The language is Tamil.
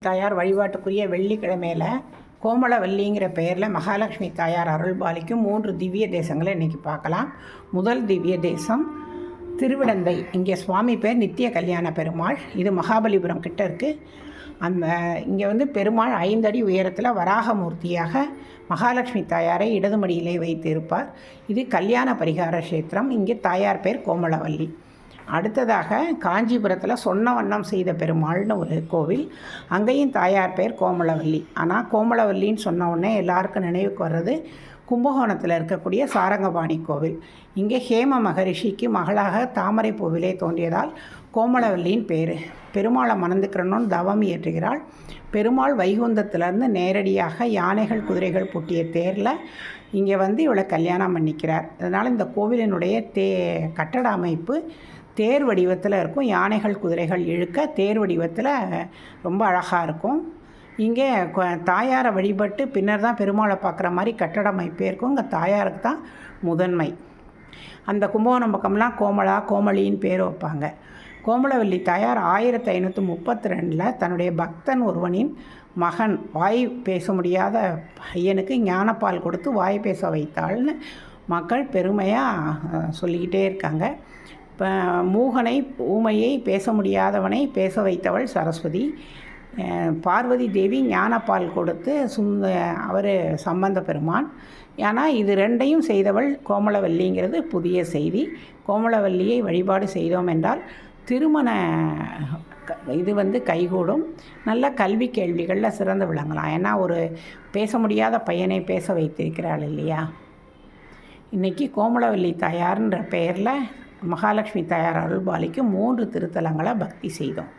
தாயார் வழிபாட்டுக்குரிய வெள்ளிக்கிழமையில் கோமளவல்லிங்கிற பெயரில் மகாலட்சுமி தாயார் அருள்பாலிக்கும் 3 திவ்ய தேசங்களை இன்றைக்கி பார்க்கலாம். முதல் திவ்ய தேசம் திருவிடந்தை. இங்கே சுவாமி பேர் நித்திய கல்யாண பெருமாள். இது மகாபலிபுரம் கிட்ட இருக்குது. இங்கே பெருமாள் 5 அடி உயரத்தில் வராகமூர்த்தியாக மகாலட்சுமி தாயாரை இடதுமடியிலே வைத்து இருப்பார். இது கல்யாண பரிகார கஷேத்திரம். இங்கே தாயார் பேர் கோமளவல்லி. அடுத்ததாக காஞ்சிபுரத்தில் சொன்ன வண்ணம் செய்த பெருமாள்னு ஒரு கோவில். அங்கேயும் தாயார் பேர் கோமளவல்லி. ஆனால் கோமளவல்லின்னு சொன்ன உடனே எல்லாருக்கும் நினைவுக்கு வர்றது கும்பகோணத்தில் இருக்கக்கூடிய சாரங்கபாணி கோவில். இங்கே ஹேம மகரிஷிக்கு மகளாக தாமரை பூவிலே தோன்றியதால் கோமளவல்லின்னு பேர். பெருமாளை மணந்துக்கிறணும்னு தவம் இயற்றுகிறாள். பெருமாள் வைகுந்தத்திலேருந்து நேரடியாக யானைகள் குதிரைகள் பூட்டிய தேரில் இங்கே இவளை கல்யாணம் பண்ணிக்கிறார். அதனால் இந்த கோவிலினுடைய கட்டட அமைப்பு தேர் வடிவத்தில் இருக்கும். யானைகள் குதிரைகள் இழுக்க தேர் வடிவத்தில் ரொம்ப அழகாக இருக்கும். இங்கே தாயாரை வழிபட்டு பின்னர் தான் பெருமாளை பார்க்குற மாதிரி கட்டட அமைப்பே இருக்கும். இங்கே தாயாருக்கு தான் முதன்மை. அந்த கும்பகோணம் பக்கம்லாம் கோமளா கோமளின்னு பேர் வைப்பாங்க. கோமளவல்லி தாயார் 1532 தன்னுடைய பக்தன் ஒருவனின் மகன் வாய் பேச முடியாத பையனுக்கு ஞானப்பால் கொடுத்து வாய் பேச வைத்தாள்னு மக்கள் பெருமையாக சொல்லிக்கிட்டே இருக்காங்க. இப்போ மூகனை ஊமையை பேச முடியாதவனை பேச வைத்தவள் சரஸ்வதி. பார்வதி தேவி ஞானப்பால் கொடுத்து அவர் சம்பந்த பெருமான். ஏன்னா இது ரெண்டையும் செய்தவள் கோமளவல்லிங்கிறது புதிய செய்தி. கோமளவல்லியை வழிபாடு செய்தோம் என்றால் திருமண இது கைகூடும். நல்ல கல்வி கேள்விகளில் சிறந்து விளங்கலாம். ஏன்னா ஒரு பேச முடியாத பையனை பேச வைத்திருக்கிறாள் இல்லையா. இன்றைக்கி கோமளவல்லி தாயார்ன்ற பெயரில் மகாலட்சுமி தாயார் அருள்பாலிக்கு 3 திருத்தலங்களை பக்தி செய்தோம்.